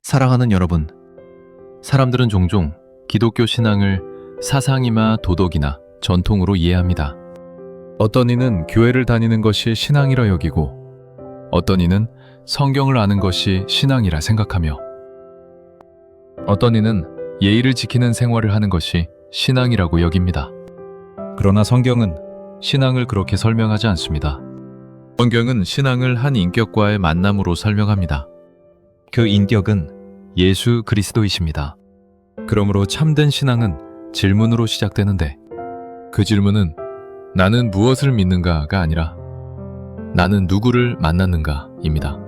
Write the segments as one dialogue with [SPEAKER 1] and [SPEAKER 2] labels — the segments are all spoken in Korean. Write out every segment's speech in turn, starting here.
[SPEAKER 1] 사랑하는 여러분, 사람들은 종종 기독교 신앙을 사상이나 도덕이나 전통으로 이해합니다. 어떤 이는 교회를 다니는 것이 신앙이라 여기고, 어떤 이는 성경을 아는 것이 신앙이라 생각하며, 어떤 이는 예의를 지키는 생활을 하는 것이 신앙이라고 여깁니다. 그러나 성경은 신앙을 그렇게 설명하지 않습니다. 성경은 신앙을 한 인격과의 만남으로 설명합니다. 그 인격은 예수 그리스도이십니다. 그러므로 참된 신앙은 질문으로 시작되는데, 그 질문은 나는 무엇을 믿는가가 아니라 나는 누구를 만났는가입니다.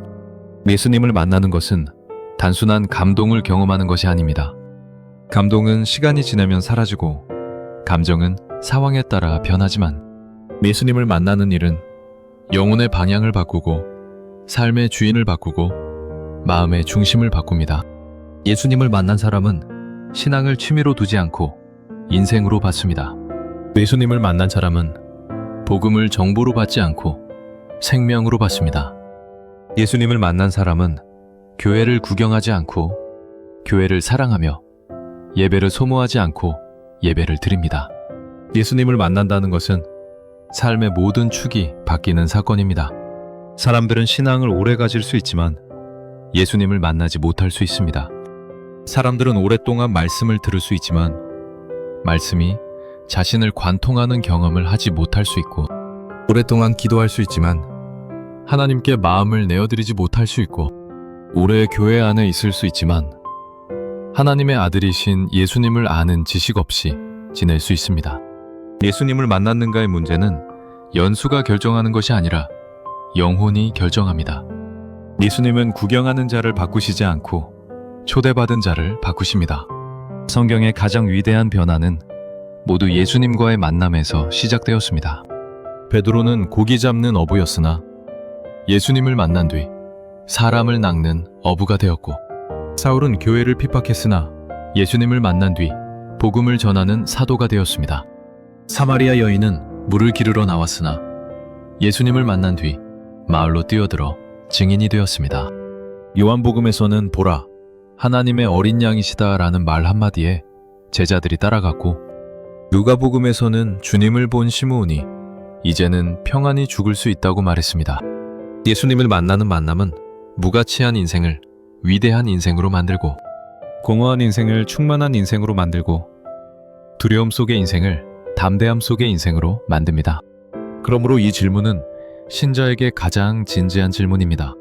[SPEAKER 1] 예수님을 만나는 것은 단순한 감동을 경험하는 것이 아닙니다. 감동은 시간이 지나면 사라지고, 감정은 상황에 따라 변하지만, 예수님을 만나는 일은 영혼의 방향을 바꾸고, 삶의 주인을 바꾸고, 마음의 중심을 바꿉니다. 예수님을 만난 사람은 신앙을 취미로 두지 않고 인생으로 받습니다. 예수님을 만난 사람은 복음을 정보로 받지 않고 생명으로 받습니다. 예수님을 만난 사람은 교회를 구경하지 않고 교회를 사랑하며 예배를 소모하지 않고 예배를 드립니다. 예수님을 만난다는 것은 삶의 모든 축이 바뀌는 사건입니다. 사람들은 신앙을 오래 가질 수 있지만 예수님을 만나지 못할 수 있습니다. 사람들은 오랫동안 말씀을 들을 수 있지만 말씀이 자신을 관통하는 경험을 하지 못할 수 있고, 오랫동안 기도할 수 있지만 하나님께 마음을 내어드리지 못할 수 있고, 오래 교회 안에 있을 수 있지만 하나님의 아들이신 예수님을 아는 지식 없이 지낼 수 있습니다. 예수님을 만났는가의 문제는 연수가 결정하는 것이 아니라 영혼이 결정합니다. 예수님은 구경하는 자를 바꾸시지 않고 초대받은 자를 바꾸십니다. 성경의 가장 위대한 변화는 모두 예수님과의 만남에서 시작되었습니다. 베드로는 고기 잡는 어부였으나 예수님을 만난 뒤 사람을 낚는 어부가 되었고, 사울은 교회를 핍박했으나 예수님을 만난 뒤 복음을 전하는 사도가 되었습니다. 사마리아 여인은 물을 기르러 나왔으나 예수님을 만난 뒤 마을로 뛰어들어 증인이 되었습니다. 요한복음에서는 보라, 하나님의 어린 양이시다라는 말 한마디에 제자들이 따라갔고, 누가복음에서는 주님을 본 시므온이 이제는 평안히 죽을 수 있다고 말했습니다. 예수님을 만나는 만남은 무가치한 인생을 위대한 인생으로 만들고, 공허한 인생을 충만한 인생으로 만들고, 두려움 속의 인생을 담대함 속의 인생으로 만듭니다. 그러므로 이 질문은 신자에게 가장 진지한 질문입니다.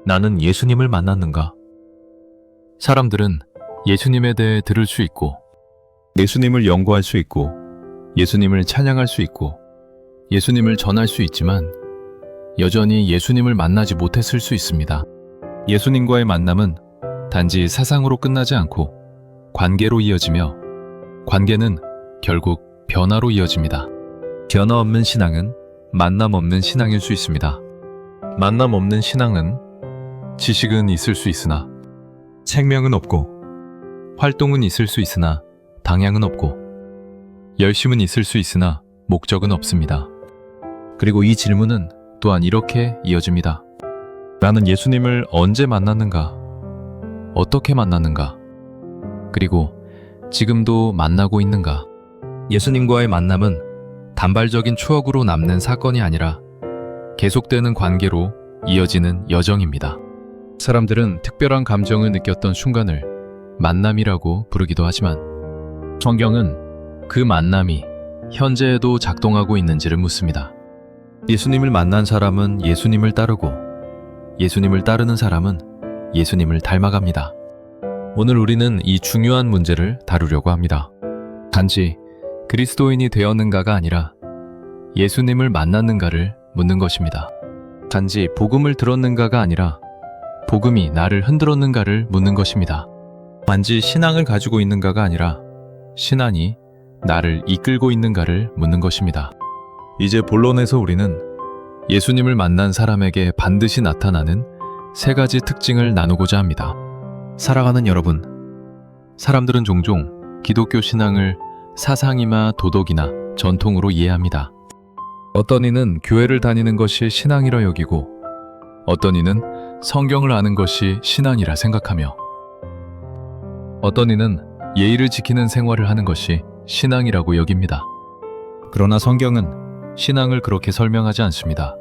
[SPEAKER 1] 나는 예수님을 만났는가? 사람들은 예수님에 대해 들을 수 있고, 예수님을 연구할 수 있고, 예수님을 찬양할 수 있고, 예수님을 전할 수 있지만 여전히 예수님을 만나지 못했을 수 있습니다. 예수님과의 만남은 단지 사상으로 끝나지 않고 관계로 이어지며, 관계는 결국 변화로 이어집니다. 변화 없는 신앙은 만남 없는 신앙일 수 있습니다. 만남 없는 신앙은 지식은 있을 수 있으나 생명은 없고, 활동은 있을 수 있으나 방향은 없고, 열심은 있을 수 있으나 목적은 없습니다. 그리고 이 질문은 또한 이렇게 이어집니다. 나는 예수님을 언제 만났는가? 어떻게 만났는가? 그리고 지금도 만나고 있는가? 예수님과의 만남은 단발적인 추억으로 남는 사건이 아니라 계속되는 관계로 이어지는 여정입니다. 사람들은 특별한 감정을 느꼈던 순간을 만남이라고 부르기도 하지만, 성경은 그 만남이 현재에도 작동하고 있는지를 묻습니다. 예수님을 만난 사람은 예수님을 따르고, 예수님을 따르는 사람은 예수님을 닮아갑니다. 오늘 우리는 이 중요한 문제를 다루려고 합니다. 단지 그리스도인이 되었는가가 아니라 예수님을 만났는가를 묻는 것입니다. 단지 복음을 들었는가가 아니라 복음이 나를 흔들었는가를 묻는 것입니다. 단지 신앙을 가지고 있는가가 아니라 신앙이 나를 이끌고 있는가를 묻는 것입니다. 이제 본론에서 우리는 예수님을 만난 사람에게 반드시 나타나는 세 가지 특징을 나누고자 합니다. 사랑하는 여러분, 사람들은 종종 기독교 신앙을 사상이나 도덕이나 전통으로 이해합니다. 어떤 이는 교회를 다니는 것이 신앙이라 여기고, 어떤 이는 성경을 아는 것이 신앙이라 생각하며, 어떤 이는 예의를 지키는 생활을 하는 것이 신앙이라고 여깁니다. 그러나 성경은 신앙을 그렇게 설명하지 않습니다.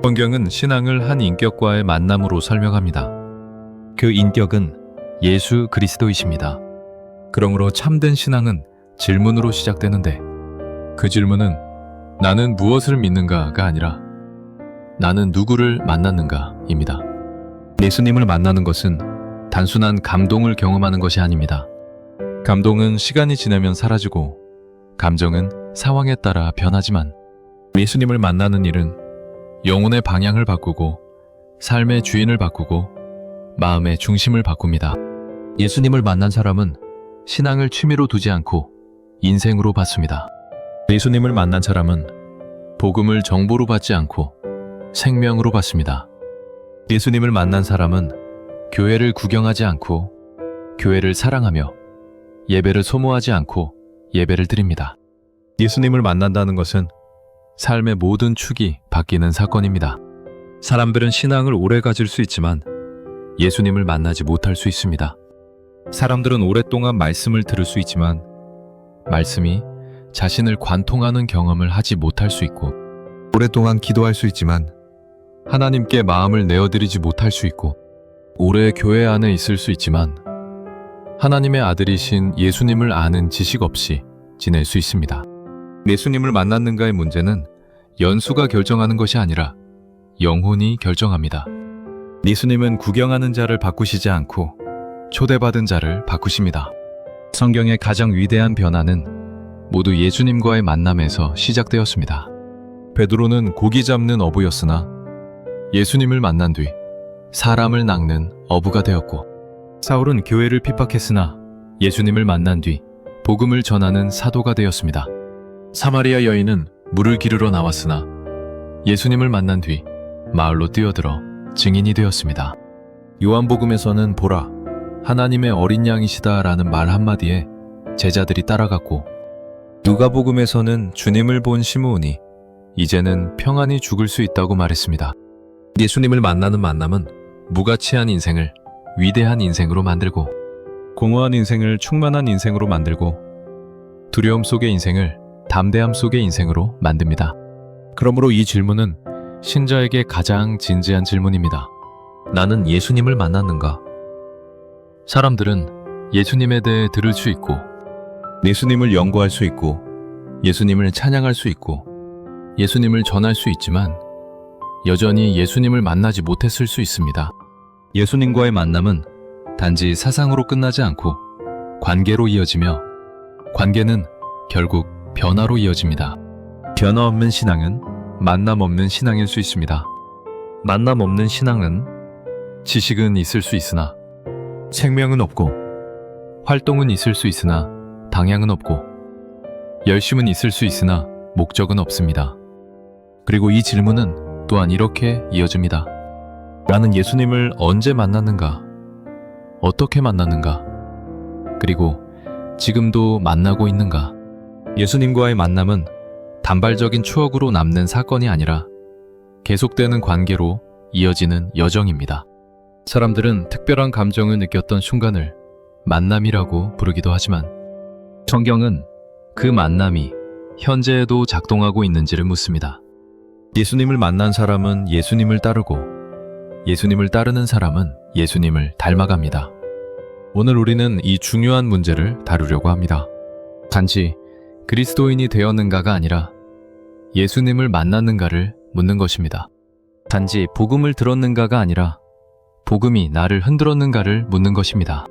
[SPEAKER 1] 성경은 신앙을 한 인격과의 만남으로 설명합니다. 그 인격은 예수 그리스도이십니다. 그러므로 참된 신앙은 질문으로 시작되는데 그 질문은 나는 무엇을 믿는가가 아니라 나는 누구를 만났는가입니다. 예수님을 만나는 것은 단순한 감동을 경험하는 것이 아닙니다. 감동은 시간이 지나면 사라지고 감정은 상황에 따라 변하지만 예수님을 만나는 일은 영혼의 방향을 바꾸고 삶의 주인을 바꾸고 마음의 중심을 바꿉니다. 예수님을 만난 사람은 신앙을 취미로 두지 않고 인생으로 받습니다. 예수님을 만난 사람은 복음을 정보로 받지 않고 생명으로 받습니다. 예수님을 만난 사람은 교회를 구경하지 않고 교회를 사랑하며 예배를 소모하지 않고 예배를 드립니다. 예수님을 만난다는 것은 삶의 모든 축이 바뀌는 사건입니다. 사람들은 신앙을 오래 가질 수 있지만 예수님을 만나지 못할 수 있습니다. 사람들은 오랫동안 말씀을 들을 수 있지만 말씀이 자신을 관통하는 경험을 하지 못할 수 있고 오랫동안 기도할 수 있지만 하나님께 마음을 내어드리지 못할 수 있고 오래 교회 안에 있을 수 있지만 하나님의 아들이신 예수님을 아는 지식 없이 지낼 수 있습니다. 예수님을 만났는가의 문제는 연수가 결정하는 것이 아니라 영혼이 결정합니다. 예수님은 구경하는 자를 바꾸시지 않고 초대받은 자를 바꾸십니다. 성경의 가장 위대한 변화는 모두 예수님과의 만남에서 시작되었습니다. 베드로는 고기 잡는 어부였으나 예수님을 만난 뒤 사람을 낚는 어부가 되었고 사울은 교회를 핍박했으나 예수님을 만난 뒤 복음을 전하는 사도가 되었습니다. 사마리아 여인은 물을 기르러 나왔으나 예수님을 만난 뒤 마을로 뛰어들어 증인이 되었습니다. 요한복음에서는 보라, 하나님의 어린 양이시다라는 말 한마디에 제자들이 따라갔고 누가복음에서는 주님을 본 시므온이 이제는 평안히 죽을 수 있다고 말했습니다. 예수님을 만나는 만남은 무가치한 인생을 위대한 인생으로 만들고 공허한 인생을 충만한 인생으로 만들고 두려움 속의 인생을 담대함 속의 인생으로 만듭니다. 그러므로 이 질문은 신자에게 가장 진지한 질문입니다. 나는 예수님을 만났는가? 사람들은 예수님에 대해 들을 수 있고 예수님을 연구할 수 있고 예수님을 찬양할 수 있고 예수님을 전할 수 있지만 여전히 예수님을 만나지 못했을 수 있습니다. 예수님과의 만남은 단지 사상으로 끝나지 않고 관계로 이어지며 관계는 결국 변화로 이어집니다. 변화 없는 신앙은 만남 없는 신앙일 수 있습니다. 만남 없는 신앙은 지식은 있을 수 있으나 생명은 없고 활동은 있을 수 있으나 방향은 없고 열심은 있을 수 있으나 목적은 없습니다. 그리고 이 질문은 또한 이렇게 이어집니다. 나는 예수님을 언제 만났는가? 어떻게 만났는가? 그리고 지금도 만나고 있는가? 예수님과의 만남은 단발적인 추억으로 남는 사건이 아니라 계속되는 관계로 이어지는 여정입니다. 사람들은 특별한 감정을 느꼈던 순간을 만남이라고 부르기도 하지만 성경은 그 만남이 현재에도 작동하고 있는지를 묻습니다. 예수님을 만난 사람은 예수님을 따르고 예수님을 따르는 사람은 예수님을 닮아갑니다. 오늘 우리는 이 중요한 문제를 다루려고 합니다. 단지 그리스도인이 되었는가가 아니라 예수님을 만났는가를 묻는 것입니다. 단지 복음을 들었는가가 아니라 복음이 나를 흔들었는가를 묻는 것입니다.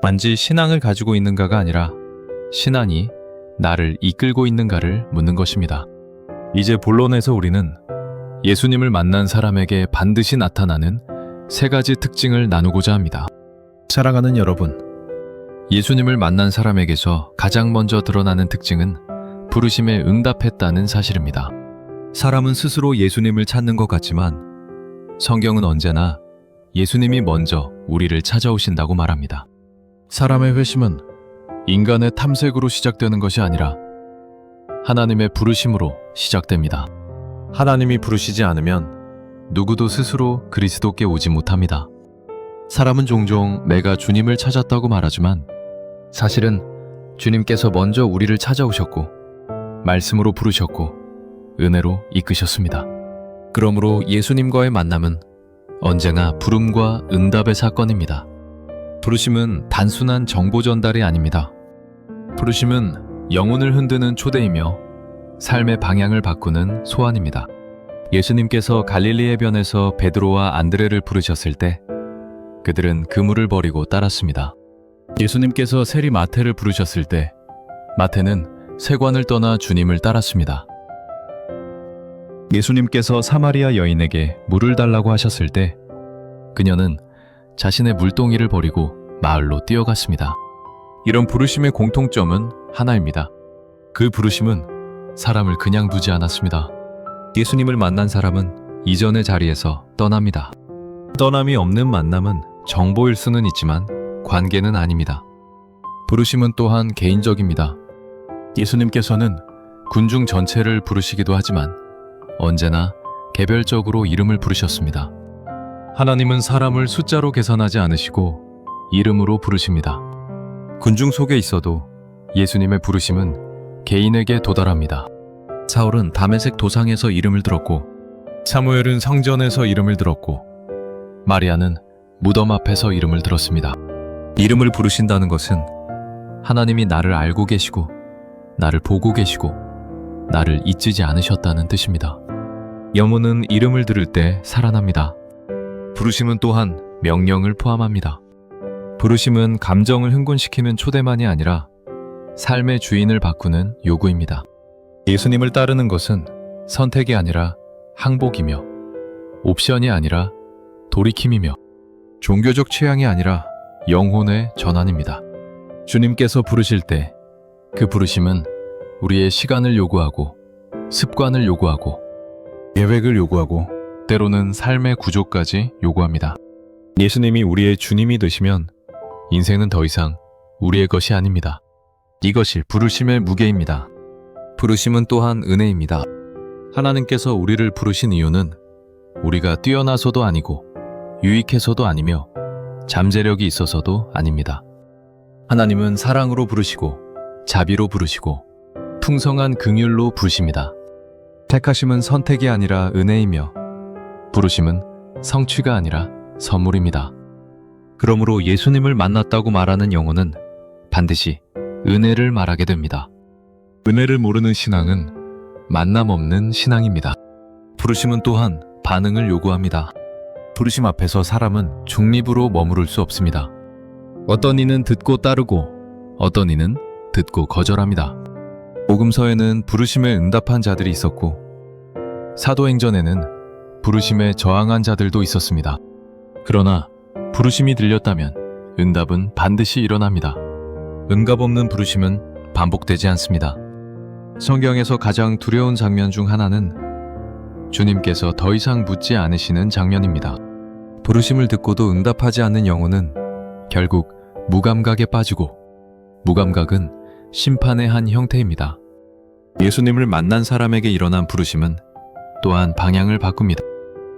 [SPEAKER 1] 단지 신앙을 가지고 있는가가 아니라 신앙이 나를 이끌고 있는가를 묻는 것입니다. 이제 본론에서 우리는 예수님을 만난 사람에게 반드시 나타나는 세 가지 특징을 나누고자 합니다. 사랑하는 여러분, 예수님을 만난 사람에게서 가장 먼저 드러나는 특징은 부르심에 응답했다는 사실입니다. 사람은 스스로 예수님을 찾는 것 같지만 성경은 언제나 예수님이 먼저 우리를 찾아오신다고 말합니다. 사람의 회심은 인간의 탐색으로 시작되는 것이 아니라 하나님의 부르심으로 시작됩니다. 하나님이 부르시지 않으면 누구도 스스로 그리스도께 오지 못합니다. 사람은 종종 내가 주님을 찾았다고 말하지만 사실은 주님께서 먼저 우리를 찾아오셨고 말씀으로 부르셨고 은혜로 이끄셨습니다. 그러므로 예수님과의 만남은 언제나 부름과 응답의 사건입니다. 부르심은 단순한 정보 전달이 아닙니다. 부르심은 영혼을 흔드는 초대이며 삶의 방향을 바꾸는 소환입니다. 예수님께서 갈릴리 해변에서 베드로와 안드레를 부르셨을 때 그들은 그물을 버리고 따랐습니다. 예수님께서 세리 마태를 부르셨을 때 마태는 세관을 떠나 주님을 따랐습니다. 예수님께서 사마리아 여인에게 물을 달라고 하셨을 때 그녀는 자신의 물동이를 버리고 마을로 뛰어갔습니다. 이런 부르심의 공통점은 하나입니다. 그 부르심은 사람을 그냥 두지 않았습니다. 예수님을 만난 사람은 이전의 자리에서 떠납니다. 떠남이 없는 만남은 정보일 수는 있지만 관계는 아닙니다. 부르심은 또한 개인적입니다. 예수님께서는 군중 전체를 부르시기도 하지만 언제나 개별적으로 이름을 부르셨습니다. 하나님은 사람을 숫자로 계산하지 않으시고 이름으로 부르십니다. 군중 속에 있어도 예수님의 부르심은 개인에게 도달합니다. 사울은 다메섹 도상에서 이름을 들었고 사무엘은 성전에서 이름을 들었고 마리아는 무덤 앞에서 이름을 들었습니다. 이름을 부르신다는 것은 하나님이 나를 알고 계시고 나를 보고 계시고 나를 잊지 않으셨다는 뜻입니다. 영혼은 이름을 들을 때 살아납니다. 부르심은 또한 명령을 포함합니다. 부르심은 감정을 흥분시키는 초대만이 아니라 삶의 주인을 바꾸는 요구입니다. 예수님을 따르는 것은 선택이 아니라 항복이며 옵션이 아니라 돌이킴이며 종교적 취향이 아니라 영혼의 전환입니다. 주님께서 부르실 때 그 부르심은 우리의 시간을 요구하고 습관을 요구하고 계획을 요구하고 때로는 삶의 구조까지 요구합니다. 예수님이 우리의 주님이 되시면 인생은 더 이상 우리의 것이 아닙니다. 이것이 부르심의 무게입니다. 부르심은 또한 은혜입니다. 하나님께서 우리를 부르신 이유는 우리가 뛰어나서도 아니고 유익해서도 아니며 잠재력이 있어서도 아닙니다. 하나님은 사랑으로 부르시고 자비로 부르시고 풍성한 긍휼로 부르십니다. 택하심은 선택이 아니라 은혜이며 부르심은 성취가 아니라 선물입니다. 그러므로 예수님을 만났다고 말하는 영혼은 반드시 은혜를 말하게 됩니다. 은혜를 모르는 신앙은 만남 없는 신앙입니다. 부르심은 또한 반응을 요구합니다. 부르심 앞에서 사람은 중립으로 머무를 수 없습니다. 어떤 이는 듣고 따르고 어떤 이는 듣고 거절합니다. 복음서에는 부르심에 응답한 자들이 있었고 사도행전에는 부르심에 저항한 자들도 있었습니다. 그러나 부르심이 들렸다면 응답은 반드시 일어납니다. 응답 없는 부르심은 반복되지 않습니다. 성경에서 가장 두려운 장면 중 하나는 주님께서 더 이상 묻지 않으시는 장면입니다. 부르심을 듣고도 응답하지 않는 영혼은 결국 무감각에 빠지고 무감각은 심판의 한 형태입니다. 예수님을 만난 사람에게 일어난 부르심은 또한 방향을 바꿉니다.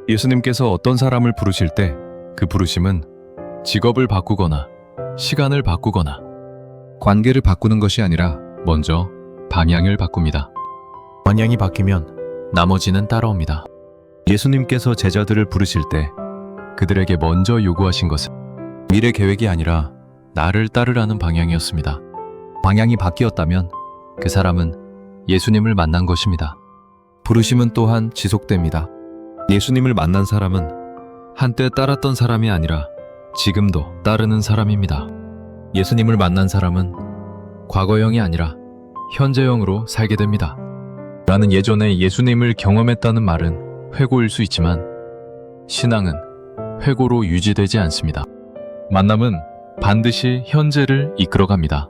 [SPEAKER 1] 예수님께서 어떤 사람을 부르실 때 그 부르심은 직업을 바꾸거나 시간을 바꾸거나 관계를 바꾸는 것이 아니라 먼저 방향을 바꿉니다. 방향이 바뀌면 나머지는 따라옵니다. 예수님께서 제자들을 부르실 때 그들에게 먼저 요구하신 것은 미래 계획이 아니라 나를 따르라는 방향이었습니다. 방향이 바뀌었다면 그 사람은 예수님을 만난 것입니다. 부르심은 또한 지속됩니다. 예수님을 만난 사람은 한때 따랐던 사람이 아니라 지금도 따르는 사람입니다. 예수님을 만난 사람은 과거형이 아니라 현재형으로 살게 됩니다. 나는 예전에 예수님을 경험했다는 말은 회고일 수 있지만 신앙은 회고로 유지되지 않습니다. 만남은 반드시 현재를 이끌어갑니다.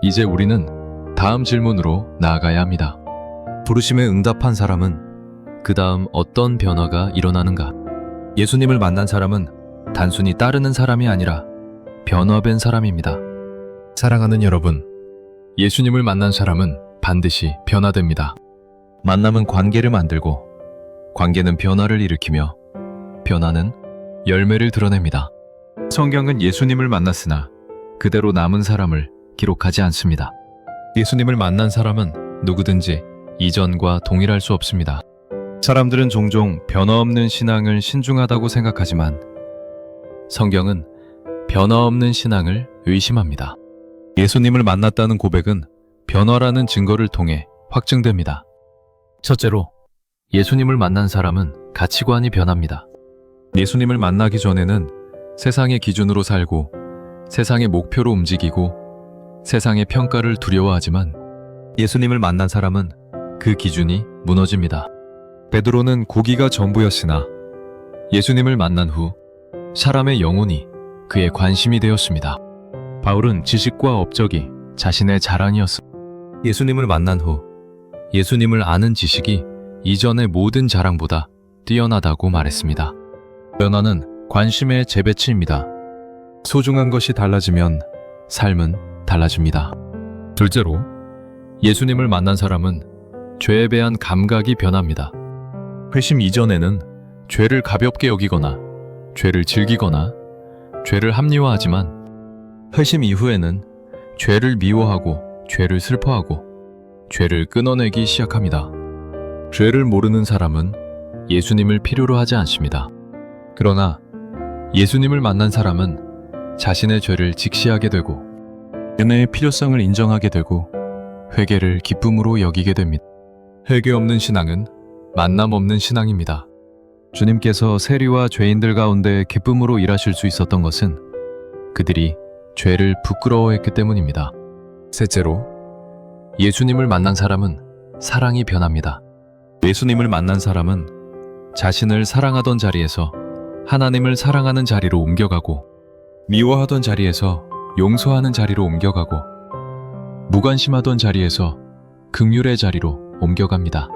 [SPEAKER 1] 이제 우리는 다음 질문으로 나아가야 합니다. 부르심에 응답한 사람은 그 다음 어떤 변화가 일어나는가? 예수님을 만난 사람은 단순히 따르는 사람이 아니라 변화된 사람입니다. 사랑하는 여러분, 예수님을 만난 사람은 반드시 변화됩니다. 만남은 관계를 만들고 관계는 변화를 일으키며 변화는 열매를 드러냅니다. 성경은 예수님을 만났으나 그대로 남은 사람을 기록하지 않습니다. 예수님을 만난 사람은 누구든지 이전과 동일할 수 없습니다. 사람들은 종종 변화없는 신앙을 신중하다고 생각하지만 성경은 변화없는 신앙을 의심합니다. 예수님을 만났다는 고백은 변화라는 증거를 통해 확증됩니다. 첫째로, 예수님을 만난 사람은 가치관이 변합니다. 예수님을 만나기 전에는 세상의 기준으로 살고 세상의 목표로 움직이고 세상의 평가를 두려워하지만 예수님을 만난 사람은 그 기준이 무너집니다. 베드로는 고기가 전부였으나 예수님을 만난 후 사람의 영혼이 그의 관심이 되었습니다. 바울은 지식과 업적이 자신의 자랑이었습니다. 예수님을 만난 후 예수님을 아는 지식이 이전의 모든 자랑보다 뛰어나다고 말했습니다. 변화는 관심의 재배치입니다. 소중한 것이 달라지면 삶은 달라집니다. 둘째로, 예수님을 만난 사람은 죄에 대한 감각이 변합니다. 회심 이전에는 죄를 가볍게 여기거나 죄를 즐기거나 죄를 합리화하지만 회심 이후에는 죄를 미워하고 죄를 슬퍼하고 죄를 끊어내기 시작합니다. 죄를 모르는 사람은 예수님을 필요로 하지 않습니다. 그러나 예수님을 만난 사람은 자신의 죄를 직시하게 되고 은혜의 필요성을 인정하게 되고 회개를 기쁨으로 여기게 됩니다. 회개 없는 신앙은 만남 없는 신앙입니다. 주님께서 세리와 죄인들 가운데 기쁨으로 일하실 수 있었던 것은 그들이 죄를 부끄러워했기 때문입니다. 셋째로, 예수님을 만난 사람은 사랑이 변합니다. 예수님을 만난 사람은 자신을 사랑하던 자리에서 하나님을 사랑하는 자리로 옮겨가고 미워하던 자리에서 용서하는 자리로 옮겨가고 무관심하던 자리에서 긍휼의 자리로 옮겨갑니다.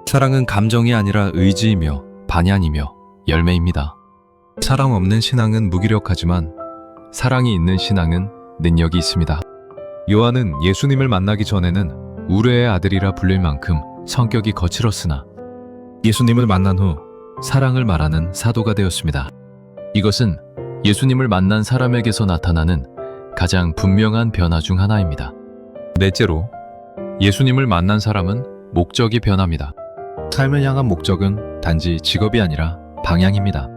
[SPEAKER 1] 사랑은 감정이 아니라 의지이며 반향이며 열매입니다. 사랑 없는 신앙은 무기력하지만 사랑이 있는 신앙은 능력이 있습니다. 요한은 예수님을 만나기 전에는 우레의 아들이라 불릴 만큼 성격이 거칠었으나 예수님을 만난 후 사랑을 말하는 사도가 되었습니다. 이것은 예수님을 만난 사람에게서 나타나는 가장 분명한 변화 중 하나입니다. 넷째로, 예수님을 만난 사람은 목적이 변합니다. 삶을 향한 목적은 단지 직업이 아니라 방향입니다.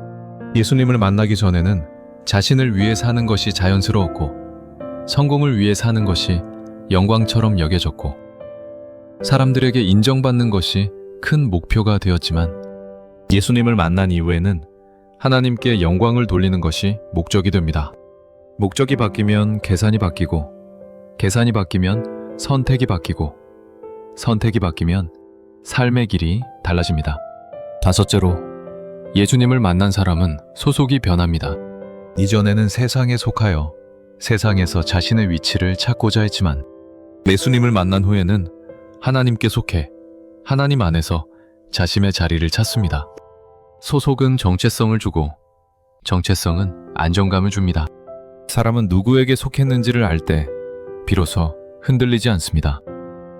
[SPEAKER 1] 예수님을 만나기 전에는 자신을 위해 사는 것이 자연스러웠고 성공을 위해 사는 것이 영광처럼 여겨졌고 사람들에게 인정받는 것이 큰 목표가 되었지만 예수님을 만난 이후에는 하나님께 영광을 돌리는 것이 목적이 됩니다. 목적이 바뀌면 계산이 바뀌고 계산이 바뀌면 선택이 바뀌고 선택이 바뀌면 삶의 길이 달라집니다. 다섯째로, 예수님을 만난 사람은 소속이 변합니다. 이전에는 세상에 속하여 세상에서 자신의 위치를 찾고자 했지만 예수님을 만난 후에는 하나님께 속해 하나님 안에서 자신의 자리를 찾습니다. 소속은 정체성을 주고 정체성은 안정감을 줍니다. 사람은 누구에게 속했는지를 알 때 비로소 흔들리지 않습니다.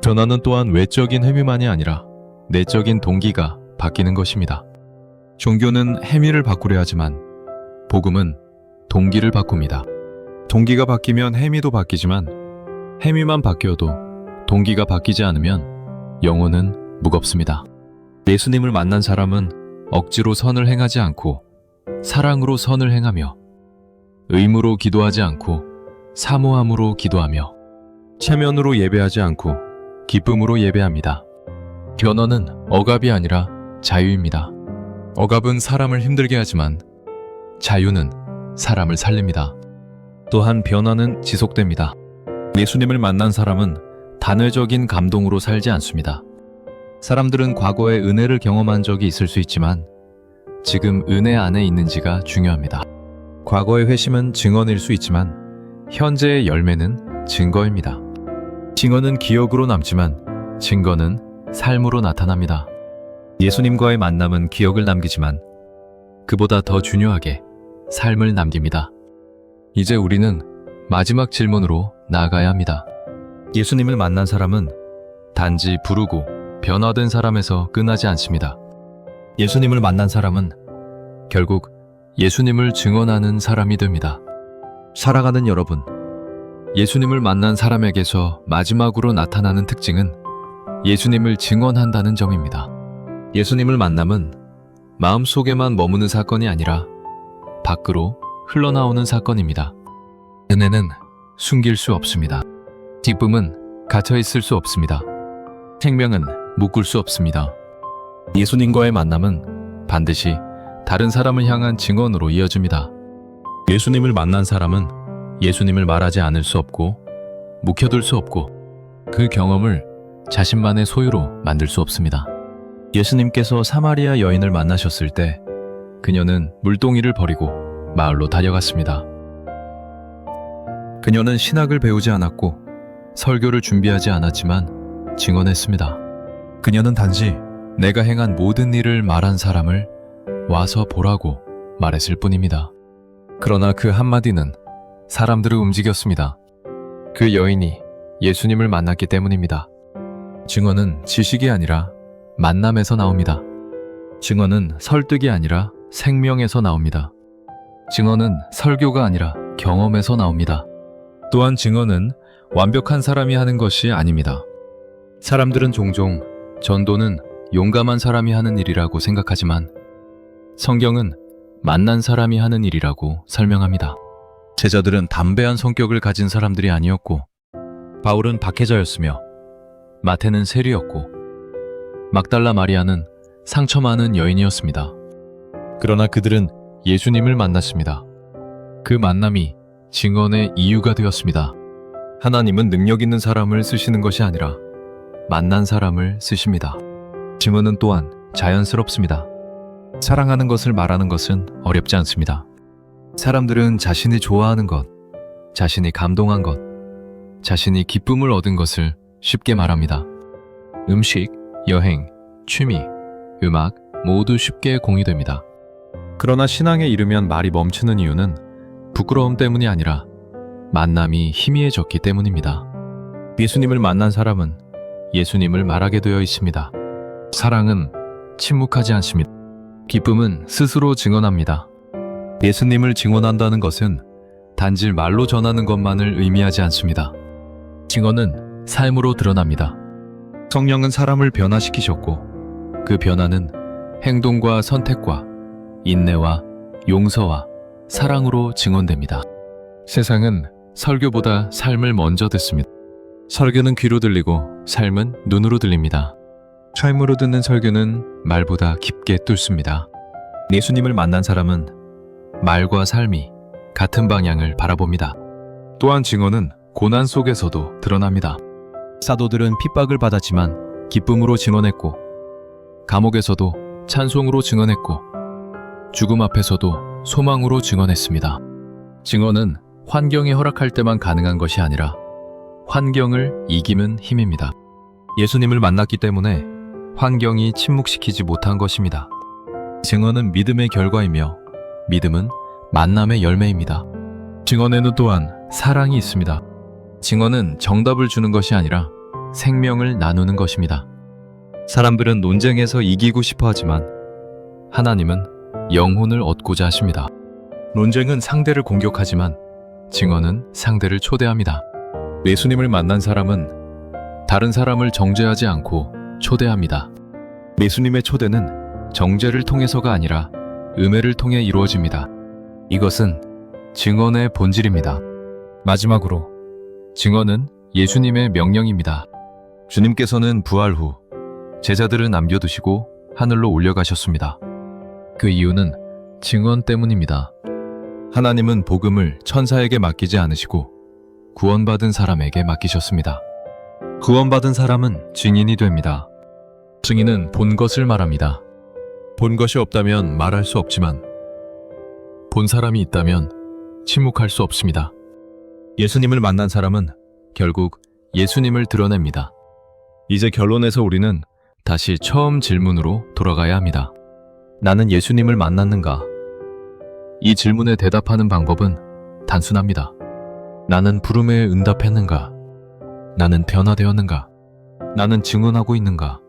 [SPEAKER 1] 변화는 또한 외적인 행위만이 아니라 내적인 동기가 바뀌는 것입니다. 종교는 행위를 바꾸려 하지만 복음은 동기를 바꿉니다. 동기가 바뀌면 행위도 바뀌지만 행위만 바뀌어도 동기가 바뀌지 않으면 영혼은 무겁습니다. 예수님을 만난 사람은 억지로 선을 행하지 않고 사랑으로 선을 행하며 의무로 기도하지 않고 사모함으로 기도하며 체면으로 예배하지 않고 기쁨으로 예배합니다. 변화는 억압이 아니라 자유입니다. 억압은 사람을 힘들게 하지만 자유는 사람을 살립니다. 또한 변화는 지속됩니다. 예수님을 만난 사람은 단회적인 감동으로 살지 않습니다. 사람들은 과거에 은혜를 경험한 적이 있을 수 있지만 지금 은혜 안에 있는지가 중요합니다. 과거의 회심은 증언일 수 있지만 현재의 열매는 증거입니다. 증언은 기억으로 남지만 증거는 삶으로 나타납니다. 예수님과의 만남은 기억을 남기지만 그보다 더 중요하게 삶을 남깁니다. 이제 우리는 마지막 질문으로 나아가야 합니다. 예수님을 만난 사람은 단지 부르고 변화된 사람에서 끝나지 않습니다. 예수님을 만난 사람은 결국 예수님을 증언하는 사람이 됩니다. 사랑하는 여러분, 예수님을 만난 사람에게서 마지막으로 나타나는 특징은 예수님을 증언한다는 점입니다. 예수님을 만남은 마음속에만 머무는 사건이 아니라 밖으로 흘러나오는 사건입니다. 은혜는 숨길 수 없습니다. 기쁨은 갇혀 있을 수 없습니다. 생명은 묶을 수 없습니다. 예수님과의 만남은 반드시 다른 사람을 향한 증언으로 이어집니다. 예수님을 만난 사람은 예수님을 말하지 않을 수 없고 묵혀둘 수 없고 그 경험을 자신만의 소유로 만들 수 없습니다. 예수님께서 사마리아 여인을 만나셨을 때 그녀는 물동이를 버리고 마을로 달려갔습니다. 그녀는 신학을 배우지 않았고 설교를 준비하지 않았지만 증언했습니다. 그녀는 단지 내가 행한 모든 일을 말한 사람을 와서 보라고 말했을 뿐입니다. 그러나 그 한마디는 사람들을 움직였습니다. 그 여인이 예수님을 만났기 때문입니다. 증언은 지식이 아니라 만남에서 나옵니다. 증언은 설득이 아니라 생명에서 나옵니다. 증언은 설교가 아니라 경험에서 나옵니다. 또한 증언은 완벽한 사람이 하는 것이 아닙니다. 사람들은 종종 전도는 용감한 사람이 하는 일이라고 생각하지만 성경은 만난 사람이 하는 일이라고 설명합니다. 제자들은 담대한 성격을 가진 사람들이 아니었고 바울은 박해자였으며 마태는 세리였고 막달라 마리아는 상처 많은 여인이었습니다. 그러나 그들은 예수님을 만났습니다. 그 만남이 증언의 이유가 되었습니다. 하나님은 능력 있는 사람을 쓰시는 것이 아니라 만난 사람을 쓰십니다. 증언은 또한 자연스럽습니다. 사랑하는 것을 말하는 것은 어렵지 않습니다. 사람들은 자신이 좋아하는 것, 자신이 감동한 것, 자신이 기쁨을 얻은 것을 쉽게 말합니다. 음식, 여행, 취미, 음악 모두 쉽게 공유됩니다. 그러나 신앙에 이르면 말이 멈추는 이유는 부끄러움 때문이 아니라 만남이 희미해졌기 때문입니다. 예수님을 만난 사람은 예수님을 말하게 되어 있습니다. 사랑은 침묵하지 않습니다. 기쁨은 스스로 증언합니다. 예수님을 증언한다는 것은 단지 말로 전하는 것만을 의미하지 않습니다. 증언은 삶으로 드러납니다. 성령은 사람을 변화시키셨고 그 변화는 행동과 선택과 인내와 용서와 사랑으로 증언됩니다. 세상은 설교보다 삶을 먼저 듣습니다. 설교는 귀로 들리고 삶은 눈으로 들립니다. 삶으로 듣는 설교는 말보다 깊게 뚫습니다. 예수님을 만난 사람은 말과 삶이 같은 방향을 바라봅니다. 또한 증언은 고난 속에서도 드러납니다. 사도들은 핍박을 받았지만 기쁨으로 증언했고 감옥에서도 찬송으로 증언했고 죽음 앞에서도 소망으로 증언했습니다. 증언은 환경이 허락할 때만 가능한 것이 아니라 환경을 이기는 힘입니다. 예수님을 만났기 때문에 환경이 침묵시키지 못한 것입니다. 증언은 믿음의 결과이며 믿음은 만남의 열매입니다. 증언에는 또한 사랑이 있습니다. 증언은 정답을 주는 것이 아니라 생명을 나누는 것입니다. 사람들은 논쟁에서 이기고 싶어 하지만 하나님은 영혼을 얻고자 하십니다. 논쟁은 상대를 공격하지만 증언은 상대를 초대합니다. 예수님을 만난 사람은 다른 사람을 정죄하지 않고 초대합니다. 예수님의 초대는 정죄를 통해서가 아니라 은혜를 통해 이루어집니다. 이것은 증언의 본질입니다. 마지막으로 증언은 예수님의 명령입니다. 주님께서는 부활 후 제자들을 남겨두시고 하늘로 올려가셨습니다. 그 이유는 증언 때문입니다. 하나님은 복음을 천사에게 맡기지 않으시고 구원받은 사람에게 맡기셨습니다. 구원받은 사람은 증인이 됩니다. 증인은 본 것을 말합니다. 본 것이 없다면 말할 수 없지만 본 사람이 있다면 침묵할 수 없습니다. 예수님을 만난 사람은 결국 예수님을 드러냅니다. 이제 결론에서 우리는 다시 처음 질문으로 돌아가야 합니다. 나는 예수님을 만났는가? 이 질문에 대답하는 방법은 단순합니다. 나는 부름에 응답했는가? 나는 변화되었는가? 나는 증언하고 있는가?